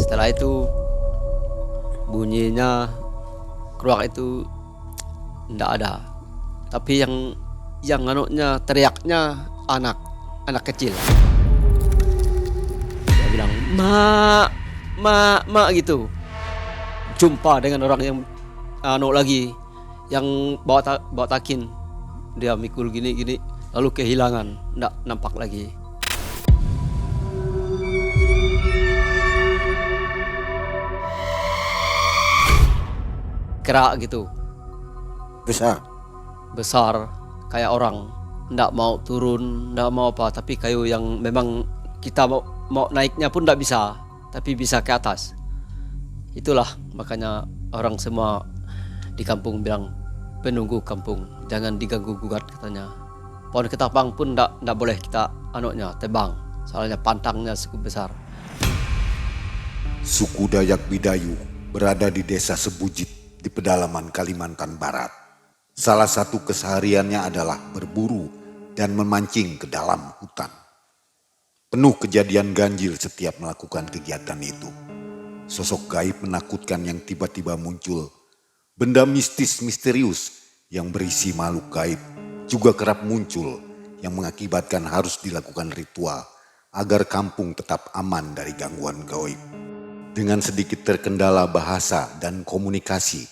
Setelah itu bunyinya keluar itu ndak ada. Tapi yang anaknya teriaknya anak kecil. Dia bilang mak gitu. Jumpa dengan orang yang lagi yang bawa takin. Dia mikul gini lalu kehilangan, ndak nampak lagi. Kerak gitu. Besar kayak orang, ndak mau turun, ndak mau apa, tapi kayu yang memang kita mau naiknya pun ndak bisa, tapi bisa ke atas. Itulah makanya orang semua di kampung bilang penunggu kampung jangan diganggu gugat katanya. Pohon ketapang pun ndak boleh kita tebang, soalnya pantangnya cukup besar. Suku Dayak Bidayu berada di desa Sebujit di pedalaman Kalimantan Barat. Salah satu kesehariannya adalah berburu dan memancing ke dalam hutan. Penuh kejadian ganjil setiap melakukan kegiatan itu. Sosok gaib menakutkan yang tiba-tiba muncul. Benda misterius yang berisi makhluk gaib juga kerap muncul yang mengakibatkan harus dilakukan ritual agar kampung tetap aman dari gangguan gaib. Dengan sedikit terkendala bahasa dan komunikasi,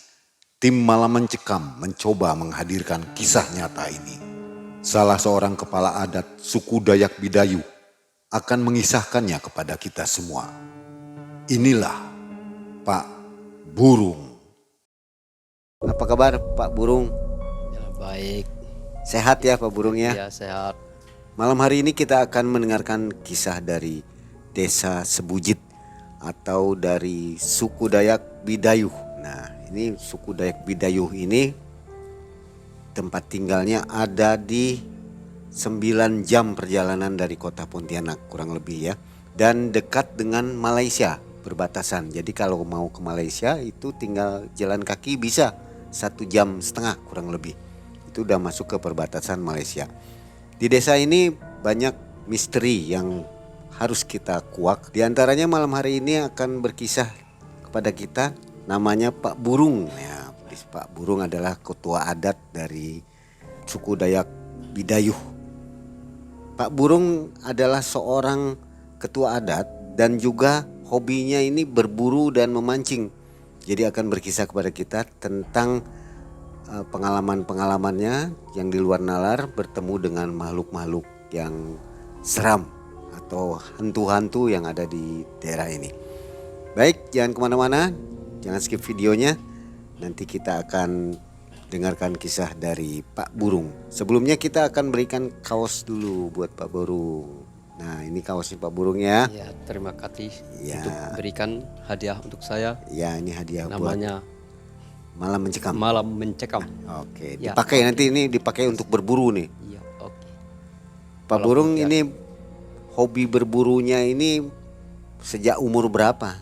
tim Malam Mencekam mencoba menghadirkan kisah nyata ini. Salah seorang kepala adat suku Dayak Bidayu akan mengisahkannya kepada kita semua. Inilah Pak Burung. Apa kabar Pak Burung? Ya, baik. Sehat ya Pak Burung ya? Ya, sehat. Malam hari ini kita akan mendengarkan kisah dari desa Sebujit atau dari suku Dayak Bidayuh. Nah, ini suku Dayak Bidayuh ini tempat tinggalnya ada di 9 jam perjalanan dari kota Pontianak kurang lebih ya. Dan dekat dengan Malaysia, berbatasan. Jadi kalau mau ke Malaysia itu tinggal jalan kaki bisa 1,5 jam kurang lebih. Itu udah masuk ke perbatasan Malaysia. Di desa ini banyak misteri yang harus kita kuak. Di antaranya malam hari ini akan berkisah kepada kita namanya Pak Burung. Ya, Pak Burung adalah ketua adat dari suku Dayak Bidayuh. Pak Burung adalah seorang ketua adat dan juga hobinya ini berburu dan memancing. Jadi akan berkisah kepada kita tentang pengalaman-pengalamannya yang di luar nalar bertemu dengan makhluk-makhluk yang seram atau hantu-hantu yang ada di daerah ini. Baik, jangan kemana-mana, jangan skip videonya. Nanti kita akan dengarkan kisah dari Pak Burung. Sebelumnya kita akan berikan kaos dulu buat Pak Burung. Nah, ini kaosnya Pak Burung ya. Ya, terima kasih Ya. untuk berikan hadiah untuk saya. Ya, ini hadiah Namanya buat Malam Mencekam. Malam Mencekam. Oke, Ya, dipakai oke. nanti ini dipakai untuk berburu nih. Iya, oke. Pak Malam Burung Mencekam. ini hobi berburunya ini sejak umur berapa?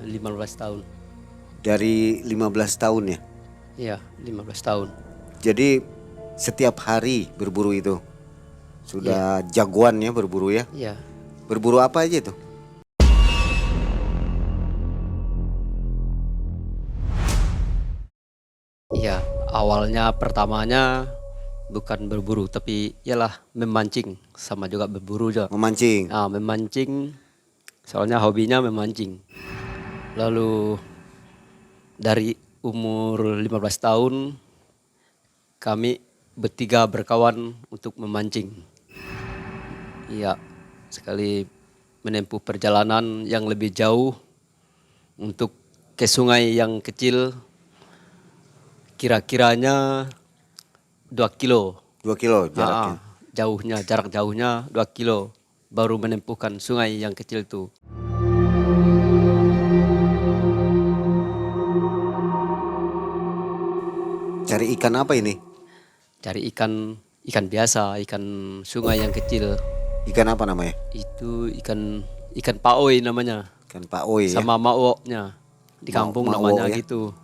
15 tahun. Dari 15 tahun ya. Iya, 15 tahun. Jadi setiap hari berburu itu. Sudah jagoan ya berburu ya. Iya. Berburu apa aja tuh? Iya, awalnya pertamanya bukan berburu tapi ialah memancing, sama juga berburu juga. Memancing. Nah, memancing soalnya hobinya memancing. Lalu dari umur 15 tahun kami bertiga berkawan untuk memancing. Iya, sekali menempuh perjalanan yang lebih jauh untuk ke sungai yang kecil, kira-kiranya 2 kilo. 2 kilo jaraknya. Jarak jauhnya 2 kilo baru menempuhkan sungai yang kecil itu. Cari ikan apa ini? Cari ikan biasa, ikan sungai yang kecil. Ikan apa namanya? Itu ikan paoi namanya. Ikan paoi ya. Sama maoknya. Di kampung Maok namanya ya. gitu.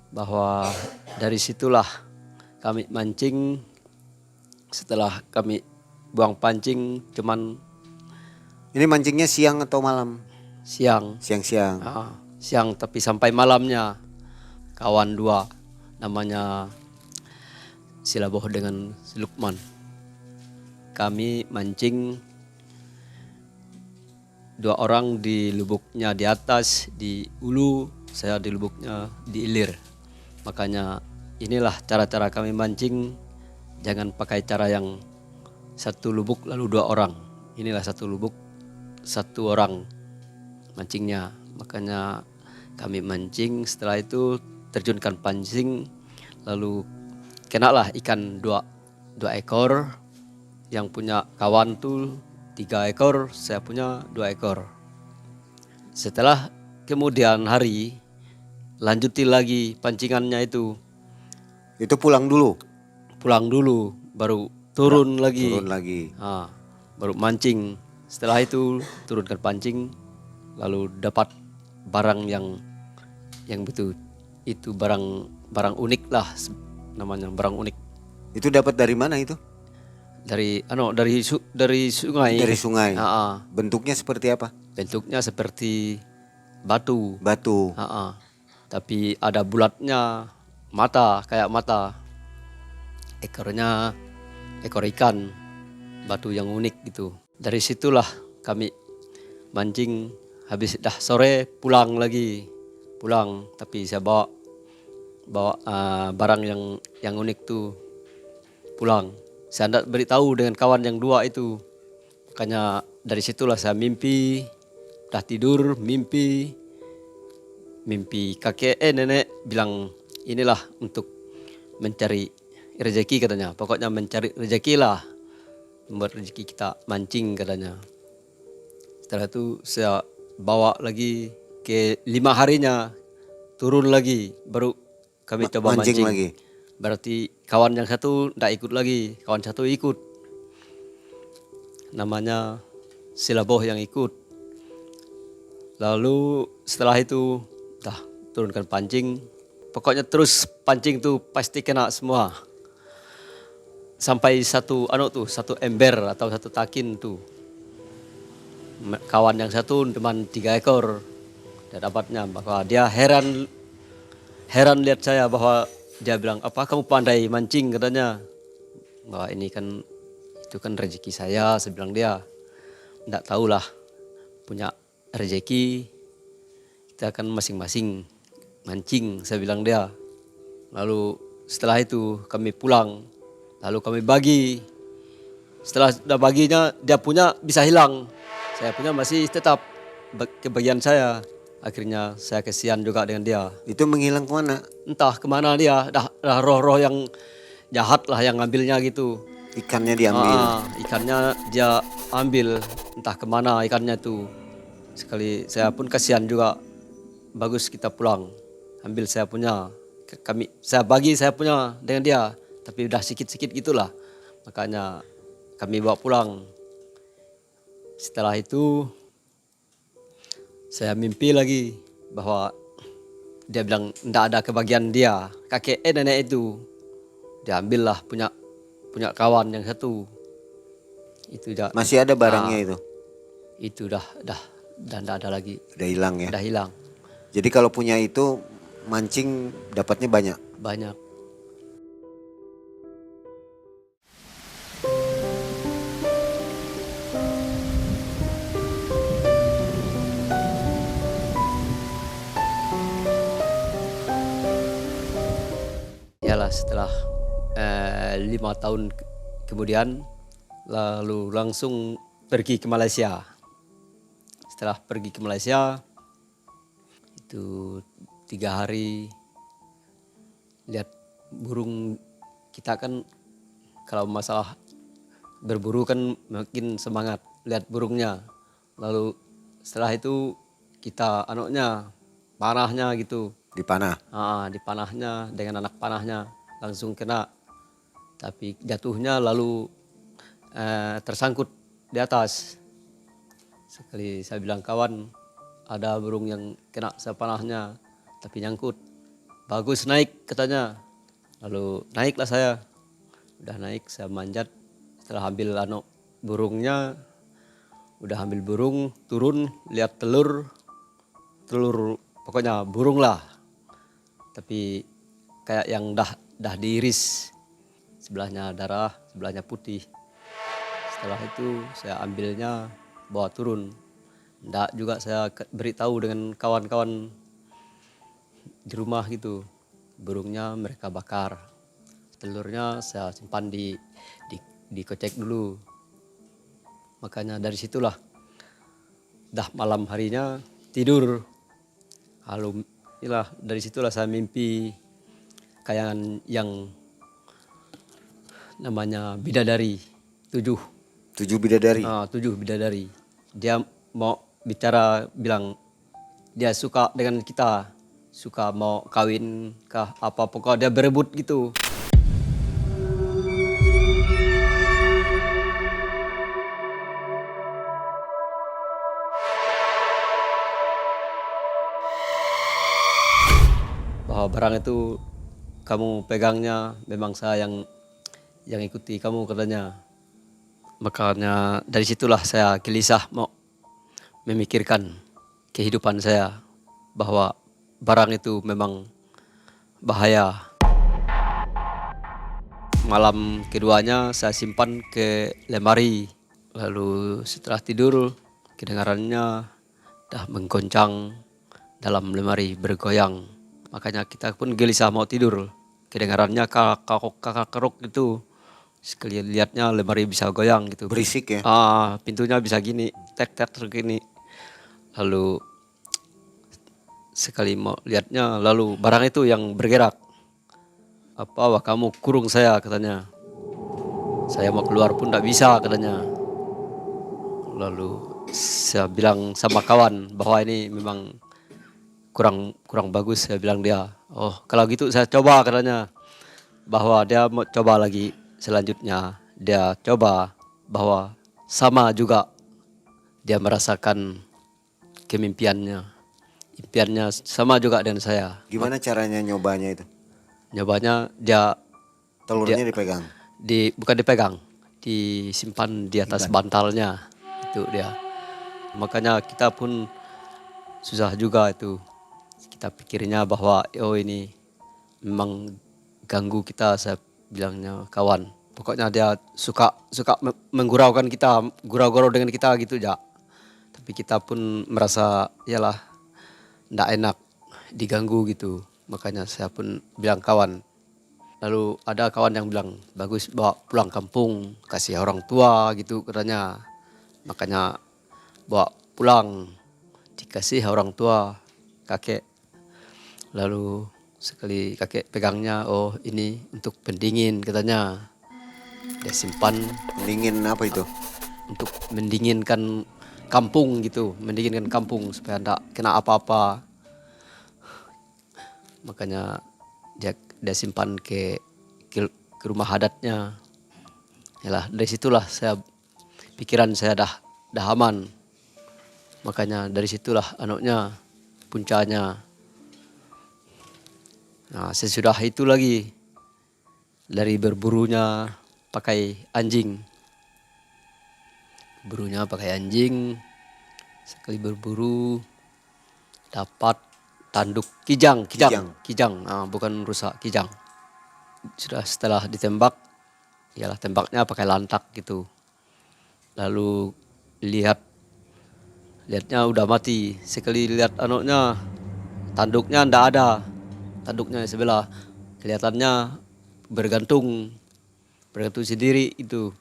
Bahwa dari situlah kami mancing. Setelah kami buang pancing cuman Ini mancingnya siang atau malam? siang. Siang-siang. Siang tapi sampai malamnya kawan dua namanya Silaboh dengan si Lukman. Kami mancing 2 orang di lubuknya di atas di ulu, saya di lubuknya di ilir. Makanya inilah cara-cara kami mancing, jangan pakai cara yang satu lubuk lalu 2 orang. Inilah satu lubuk 1 orang mancingnya. Makanya kami mancing, setelah itu terjunkan pancing, lalu kenalah ikan 2 ekor. Yang punya kawan tuh 3 ekor, saya punya 2 ekor. Setelah kemudian hari lanjutin lagi pancingannya itu. Itu pulang dulu. Pulang dulu baru turun lagi. Turun lagi. Baru mancing. Setelah itu turunkan pancing, lalu dapat barang yang betul itu barang unik lah namanya, barang unik. Itu dapat dari mana itu? Dari sungai. Dari sungai. Ah. Bentuknya seperti apa? Bentuknya seperti batu. Batu. Tapi ada bulatnya, mata kayak mata. Ekornya ekor ikan, batu yang unik gitu. Dari situlah kami mancing, habis dah sore pulang lagi. Tapi saya bawa barang yang unik tuh pulang. Saya tidak beritahu dengan kawan yang 2 itu. Makanya dari situlah saya mimpi, dah tidur mimpi kakek nenek bilang inilah untuk mencari rezeki katanya. Pokoknya mencari rezeki lah, membuat rezeki kita mancing katanya. Setelah itu saya bawa lagi ke 5 harinya, turun lagi baru kami coba mancing lagi. Berarti kawan yang 1 tidak ikut lagi, kawan 1 ikut. Namanya Silaboh yang ikut. Lalu setelah itu turunkan pancing. Pokoknya terus pancing tuh pasti kena semua. Sampai satu ember atau 1 takin tuh. Kawan yang 1 teman 3 ekor. Dia dapatnya, bahwa dia heran lihat saya, bahwa dia bilang, apa kamu pandai mancing katanya. Wah ini kan, itu kan rezeki saya bilang dia. Tidak tahulah, punya rezeki kita kan masing-masing mancing, saya bilang dia. Lalu setelah itu kami pulang, lalu kami bagi. Setelah sudah baginya, dia punya bisa hilang, saya punya masih tetap kebagian saya. Akhirnya saya kesian juga dengan dia. Itu menghilang kemana? Entah kemana dia, dah roh-roh yang jahat lah yang ngambilnya gitu. Ikannya diambil. Ikannya dia ambil, entah kemana ikannya tuh. Sekali saya pun kasihan juga. Bagus kita pulang, ambil saya punya. Saya bagi saya punya dengan dia, tapi udah sikit-sikit gitulah. Makanya kami bawa pulang. Setelah itu saya mimpi lagi bahwa dia bilang tidak ada kebagian dia, kakek nenek itu. Dia ambillah punya kawan yang 1. Itu dah. Masih ada barangnya itu? Itu dah tidak ada lagi. Udah hilang ya? Udah hilang. Jadi kalau punya itu mancing dapatnya banyak? Banyak. Yalah, setelah 5 tahun kemudian, lalu langsung pergi ke Malaysia. Setelah pergi ke Malaysia itu 3 hari, lihat burung. Kita kan kalau masalah berburu kan makin semangat lihat burungnya. Lalu setelah itu kita panahnya gitu. Dipanah? Dipanahnya dengan anak panahnya langsung kena. Tapi jatuhnya lalu tersangkut di atas. Sekali saya bilang, kawan ada burung yang kena sepanahnya tapi nyangkut. Bagus naik katanya. Lalu naiklah saya. Udah naik saya manjat. Setelah ambil burungnya, Udah ambil burung, turun, lihat telur pokoknya burung lah. Tapi kayak yang dah diiris. Sebelahnya darah, sebelahnya putih. Setelah itu saya ambilnya, bawa turun. Nggak juga saya beritahu dengan kawan-kawan di rumah gitu. Burungnya mereka bakar. Telurnya saya simpan dikocek dulu. Makanya dari situlah dah malam harinya tidur. Lalu dari situlah saya mimpi kayak yang namanya bidadari 7 bidadari. 7 bidadari. Dia mau bicara, bilang dia suka dengan kita, suka mau kawin kah apa, pokoknya dia berebut gitu. Bahwa barang itu kamu pegangnya, memang saya yang ikuti kamu katanya. Makanya dari situlah saya gelisah mau memikirkan kehidupan saya, bahwa barang itu memang bahaya. Malam keduanya saya simpan ke lemari. Lalu setelah tidur kedengarannya dah menggoncang dalam lemari, bergoyang. Makanya kita pun gelisah mau tidur. Kedengarannya kakak keruk gitu. Sekali lihatnya lemari bisa goyang gitu. Berisik ya. Pintunya bisa gini, tek gini. Lalu sekali mau lihatnya, lalu barang itu yang bergerak. Wah kamu kurung saya katanya. Saya mau keluar pun tidak bisa katanya. Lalu saya bilang sama kawan bahwa ini memang kurang bagus. Saya bilang dia, oh kalau gitu saya coba katanya. Bahwa dia mau coba lagi. Selanjutnya dia coba, bahwa sama juga dia merasakan kemimpiannya. Impiannya sama juga dengan saya. Gimana caranya nyobanya itu? Nyobanya dia Telurnya dipegang. bukan dipegang, disimpan di atas bantalnya. Itu dia. Makanya kita pun susah juga itu. Kita pikirnya bahwa ini memang ganggu kita, saya bilangnya kawan. Pokoknya dia suka mengguraukan kita, gurau-gurau dengan kita gitu ya. Tapi kita pun merasa yalah ndak enak diganggu gitu. Makanya saya pun bilang kawan. Lalu ada kawan yang bilang bagus bawa pulang kampung, kasih orang tua gitu katanya. Makanya bawa pulang, dikasih orang tua, kakek. Lalu sekali kakek pegangnya, oh ini untuk pendingin katanya. Dia simpan. Pendingin apa itu? Untuk mendinginkan kampung gitu, mendinginkan kampung supaya enggak kena apa-apa. Makanya dia simpan ke rumah adatnya. Yalah, dari situlah pikiran saya dah aman. Makanya dari situlah puncanya. Nah, sesudah itu lagi dari berburunya pakai anjing. Burunya pakai anjing. Sekali berburu dapat tanduk kijang. Bukan rusa, kijang. Sudah setelah ditembak, yalah tembaknya pakai lantak gitu. Lalu lihatnya udah mati. Sekali lihat tanduknya ndak ada. Tanduknya sebelah kelihatannya bergantung sendiri itu.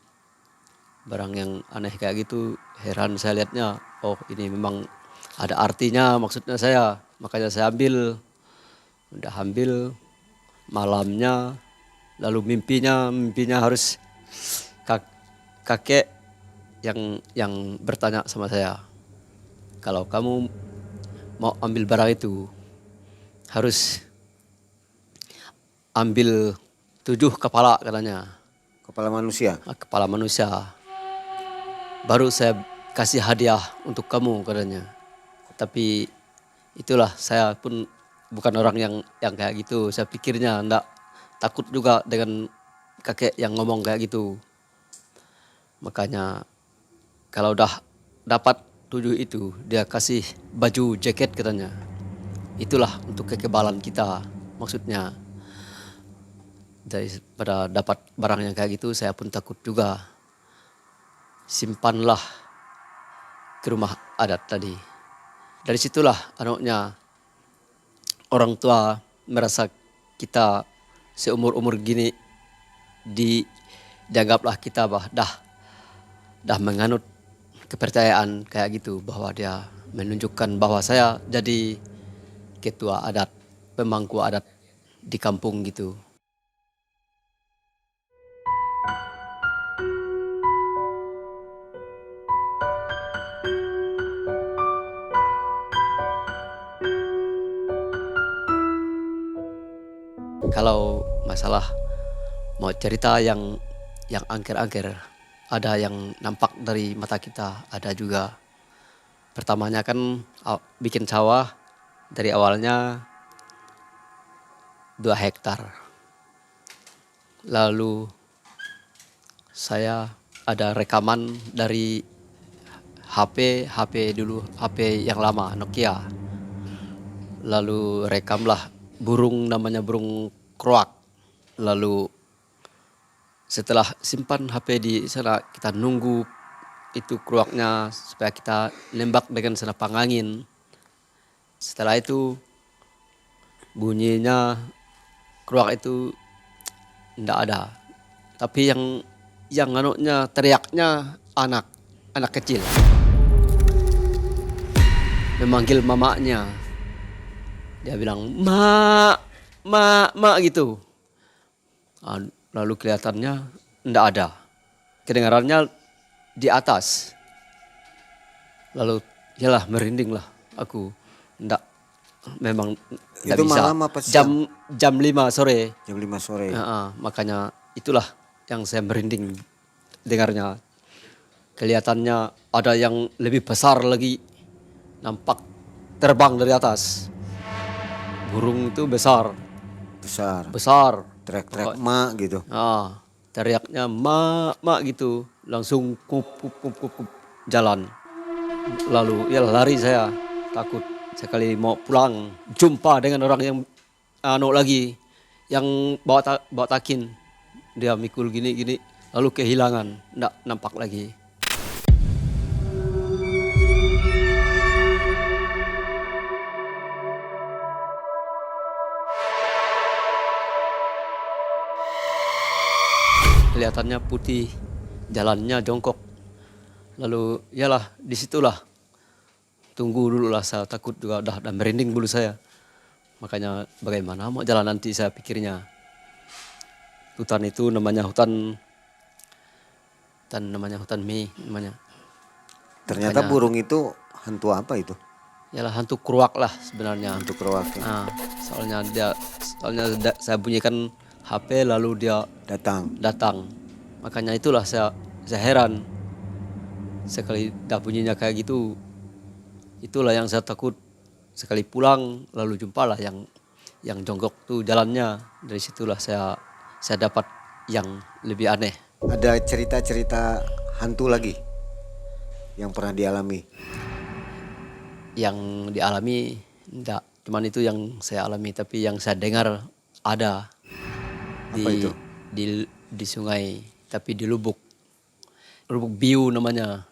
Barang yang aneh kayak gitu, heran saya lihatnya. Oh ini memang ada artinya maksudnya saya. Makanya saya udah ambil malamnya. Lalu mimpinya harus kakek yang bertanya sama saya. Kalau kamu mau ambil barang itu, harus ambil 7 kepala katanya. Kepala manusia. Kepala manusia. Baru saya kasih hadiah untuk kamu katanya. Tapi itulah, saya pun bukan orang yang kayak gitu. Saya pikirnya enggak, takut juga dengan kakek yang ngomong kayak gitu. Makanya kalau udah dapat 7 itu dia kasih baju jaket katanya. Itulah untuk kekebalan kita maksudnya. Daripada dapat barang yang kayak gitu saya pun takut juga. Simpanlah ke rumah adat tadi. Dari situlah anaknya orang tua merasa kita seumur-umur gini dianggaplah kita dah menganut kepercayaan kayak gitu, bahwa dia menunjukkan bahwa saya jadi ketua adat, pemangku adat di kampung gitu. Kalau masalah mau cerita yang angker-angker, ada yang nampak dari mata kita, ada juga. Pertamanya kan bikin sawah dari awalnya 2 hektar. Lalu saya ada rekaman dari HP dulu, HP yang lama Nokia. Lalu rekamlah burung, namanya burung kroak. Lalu setelah simpan HP di sana, kita nunggu itu kroaknya supaya kita nembak dengan senapan angin. Setelah itu bunyinya kroak itu enggak ada. Tapi yang anaknya teriaknya anak kecil. Memanggil mamanya. Dia bilang, mak gitu. Lalu kelihatannya enggak ada. Kedengarannya di atas. Lalu yalah merinding lah aku. Memang enggak Itu bisa. malam apa siang? Jam 5 sore. Jam 5 sore. Makanya itulah yang saya merinding dengarnya. Kelihatannya ada yang lebih besar lagi. Nampak terbang dari atas. Burung itu besar. Teriak-teriak mak gitu. Teriaknya mak gitu. Langsung kup jalan. Lalu ya lari saya, takut. Sekali mau pulang, jumpa dengan orang yang lagi yang bawa takin. Dia mikul gini, lalu kehilangan, enggak nampak lagi. Kelihatannya putih, jalannya jongkok. Lalu yalah disitulah, tunggu dulu lah, saya takut juga, dah merinding bulu saya. Makanya bagaimana mau jalan nanti, saya pikirnya. Hutan itu namanya hutan Mi namanya. Ternyata burung itu hantu apa itu? Yalah hantu kroak lah sebenarnya. Hantu kroak ya. Soalnya saya bunyikan HP lalu dia datang. Makanya itulah saya heran. Sekali dah bunyinya kayak gitu, itulah yang saya takut. Sekali pulang lalu jumpalah yang jongkok tuh jalannya. Dari situlah saya dapat yang lebih aneh. Ada cerita-cerita hantu lagi yang pernah dialami? Yang dialami enggak, cuman itu yang saya alami, tapi yang saya dengar ada. Apa itu? Di sungai, tapi di Lubuk Biu namanya.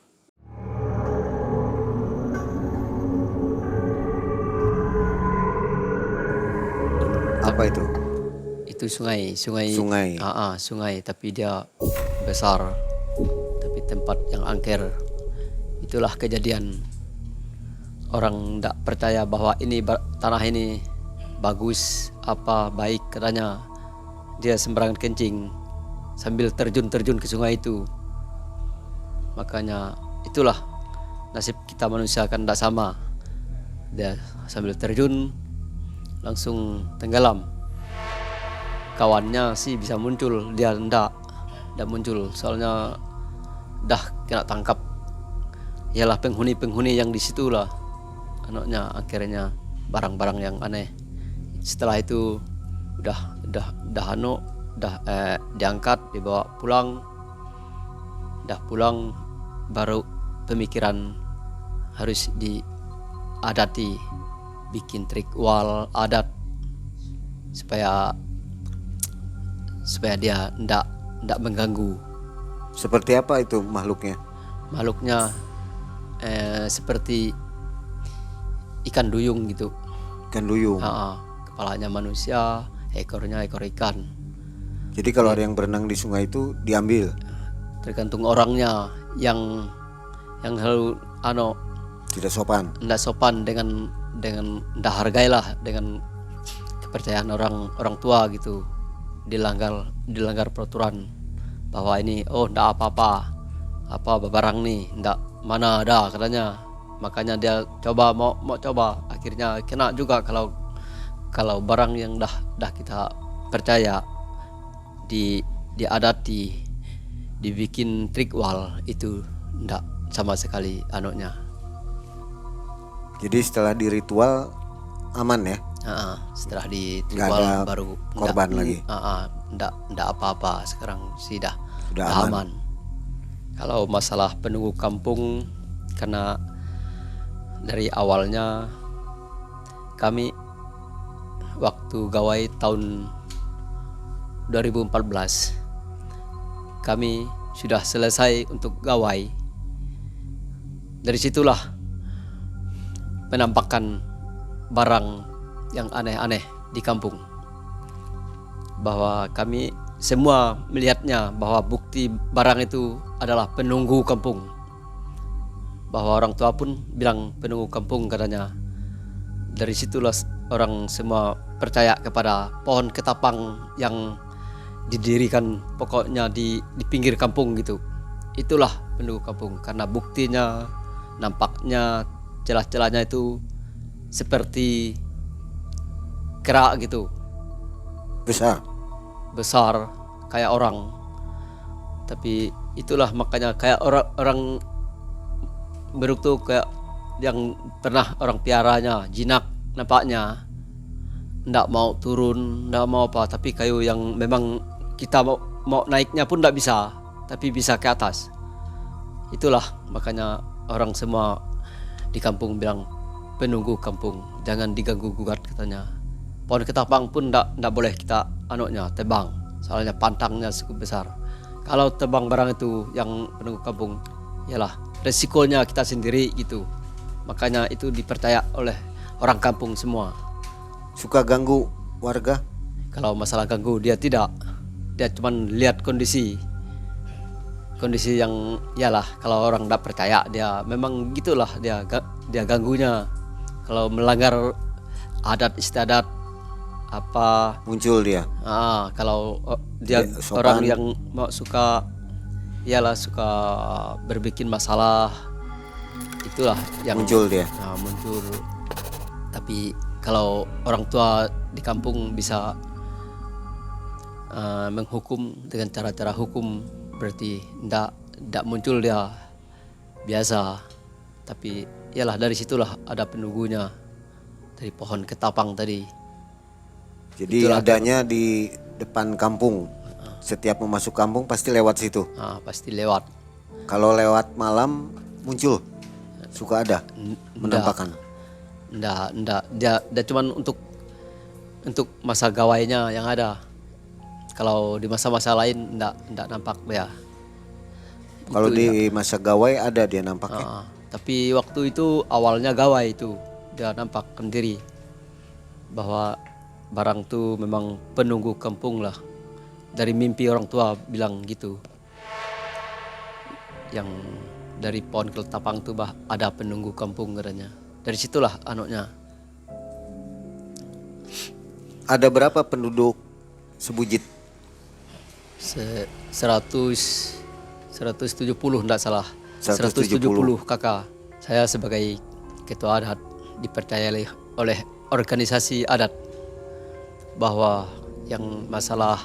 Apa itu? Itu sungai. Sungai, tapi dia besar, tapi tempat yang angker. Itulah kejadian. Orang tidak percaya bahwa tanah ini bagus, baik katanya. Dia sembarangan kencing sambil terjun ke sungai itu. Makanya itulah nasib kita manusia kan tidak sama. Dia sambil terjun langsung tenggelam. Kawannya sih bisa muncul, dia tidak muncul. Soalnya dah kena tangkap. Ialah penghuni yang di situ lah. Anaknya akhirnya barang-barang yang aneh. Setelah itu udah diangkat, dibawa pulang. Dah pulang baru pemikiran harus diadati, bikin trik wal adat supaya dia ndak mengganggu. Seperti apa itu makhluknya? Makhluknya seperti ikan duyung gitu. Ikan duyung. Kepalanya manusia, ekornya ekor ikan. Jadi kalau ada yang berenang di sungai itu diambil. Tergantung orangnya yang selalu Tidak sopan. ndak sopan dengan ndak hargailah dengan kepercayaan orang tua gitu. Dilanggar peraturan bahwa ini ndak apa barang nih ndak mana ada katanya. Makanya dia mau coba, akhirnya kena juga kalau barang yang dah kita percaya diadati, dibikin trik wal itu ndak sama sekali anunya. Jadi setelah di ritual aman ya? Setelah di trik Nggak wal ada baru korban lagi? ndak apa-apa, sekarang sih dah Udah aman. Kalau masalah penunggu kampung, karena dari awalnya kami waktu gawai tahun 2014 kami sudah selesai untuk gawai. Dari situlah menampakkan barang yang aneh-aneh di kampung, bahwa kami semua melihatnya bahwa bukti barang itu adalah penunggu kampung, bahwa orang tua pun bilang penunggu kampung katanya. Dari situlah orang semua percaya kepada pohon ketapang yang didirikan pokoknya di pinggir kampung gitu. Itulah penunggu kampung, karena buktinya nampaknya celah-celahnya itu seperti kerak gitu, besar kayak orang. Tapi itulah makanya kayak orang beruk tuh kayak yang pernah orang piaranya, jinak nampaknya, ndak mau turun, ndak mau apa, tapi kayu yang memang kita mau naiknya pun ndak bisa, tapi bisa ke atas. Itulah makanya orang semua di kampung bilang penunggu kampung, jangan diganggu gugat katanya. Pohon ketapang pun ndak boleh kita tebang, soalnya pantangnya cukup besar. Kalau tebang barang itu yang penunggu kampung, yalah resikonya kita sendiri gitu. Makanya itu dipercaya oleh orang kampung semua. Suka ganggu warga? Kalau masalah ganggu dia tidak, dia cuma lihat kondisi yang yalah, kalau orang tidak percaya dia memang gitulah dia ganggunya. Kalau melanggar adat istiadat apa Muncul dia. Kalau dia Sopan. orang yang suka berbikin masalah, itulah yang Muncul dia. muncul. Tapi kalau orang tua di kampung bisa menghukum dengan cara-cara hukum, berarti ndak muncul dia biasa. Tapi yalah, dari situlah ada penunggunya, dari pohon ketapang tadi. Jadi Itulah adanya di depan kampung. Setiap mau masuk kampung pasti lewat situ. Pasti lewat. Kalau lewat malam muncul, suka ada menampakkan. Ndak dia cuman untuk masa gawainya yang ada. Kalau di masa-masa lain ndak nampak ya. Kalau di masa gawai ada dia nampaknya. Tapi waktu itu awalnya gawai itu dia nampakkan diri bahwa barang tu memang penunggu kampung lah. Dari mimpi orang tua bilang gitu. Yang dari pohon ketapang tu ada penunggu kampung katanya. Dari situlah anaknya. Ada berapa penduduk Sebujit? 170 enggak salah. 170 kakak. Saya sebagai ketua adat dipercaya oleh organisasi adat bahwa yang masalah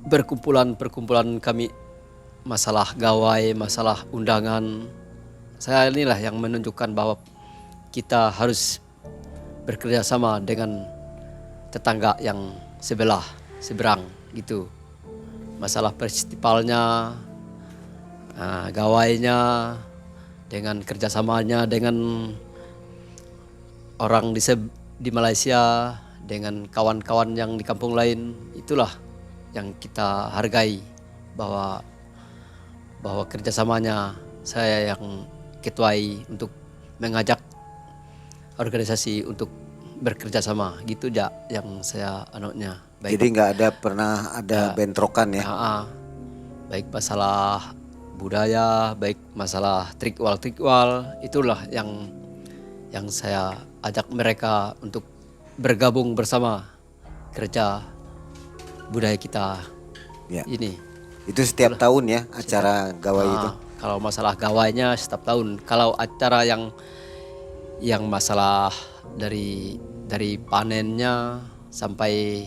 perkumpulan kami, masalah gawai, masalah undangan, saya inilah yang menunjukkan bahwa kita harus bekerja sama dengan tetangga yang seberang gitu. Masalah festivalnya, gawainya, dengan kerjasamanya dengan orang di Malaysia, dengan kawan-kawan yang di kampung lain, itulah yang kita hargai, bahwa kerjasamanya saya yang ketuai untuk mengajak organisasi untuk bekerja sama, gitu aja yang saya anutnya. Jadi nggak ada pernah ada bentrokan ya? Baik masalah budaya, baik masalah trikwal, itulah yang saya ajak mereka untuk bergabung bersama kerja budaya kita Ya. ini. Itu setiap tahun ya acara gawai itu? Kalau masalah gawainya setiap tahun. Kalau acara yang masalah dari panennya sampai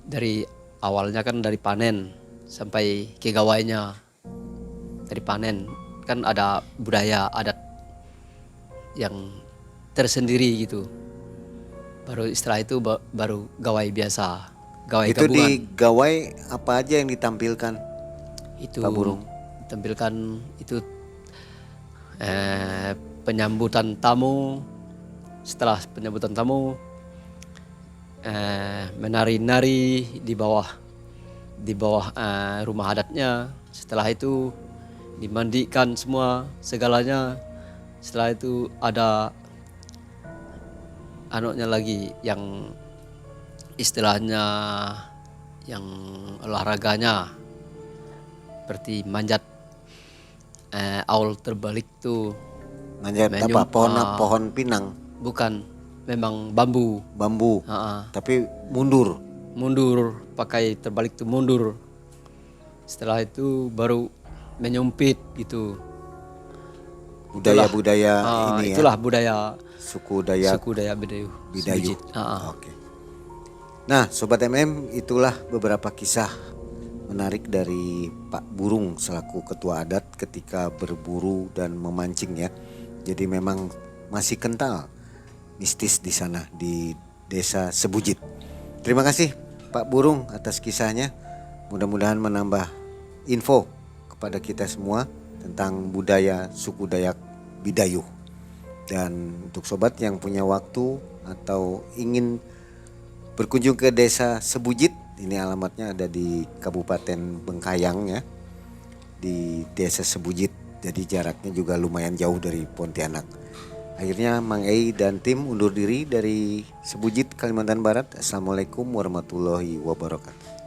dari awalnya kan dari panen sampai ke gawainya, dari panen kan ada budaya adat yang tersendiri gitu. Baru istilah itu baru gawai biasa, gawai Itu gabungan. di gawai apa aja yang ditampilkan? Itu Pak Burung. ditampilkan itu penyambutan tamu. Setelah penyambutan tamu, menari-nari di bawah rumah adatnya. Setelah itu dimandikan semua segalanya. Setelah itu ada anaknya lagi yang istilahnya yang olahraganya seperti manjat aul terbalik tuh. Manjat apa? Pohon pinang, Bukan, memang bambu. bambu. Tapi mundur. Mundur, pakai terbalik tuh mundur. Setelah itu baru menyumpit gitu. Budaya-budaya ini ya. Itulah budaya Suku Dayak Bidayu. Bidayu. Sebujit. Oke. Nah, Sobat MM, itulah beberapa kisah menarik dari Pak Burung selaku ketua adat ketika berburu dan memancing ya. Jadi memang masih kental mistis di sana di Desa Sebujit. Terima kasih Pak Burung atas kisahnya. Mudah-mudahan menambah info kepada kita semua tentang budaya suku Dayak Bidayuh. Dan untuk sobat yang punya waktu atau ingin berkunjung ke Desa Sebujit, ini alamatnya ada di Kabupaten Bengkayang ya, di Desa Sebujit. Jadi jaraknya juga lumayan jauh dari Pontianak. Akhirnya Mang Ei dan tim undur diri dari Sebujit, Kalimantan Barat. Assalamualaikum warahmatullahi wabarakatuh.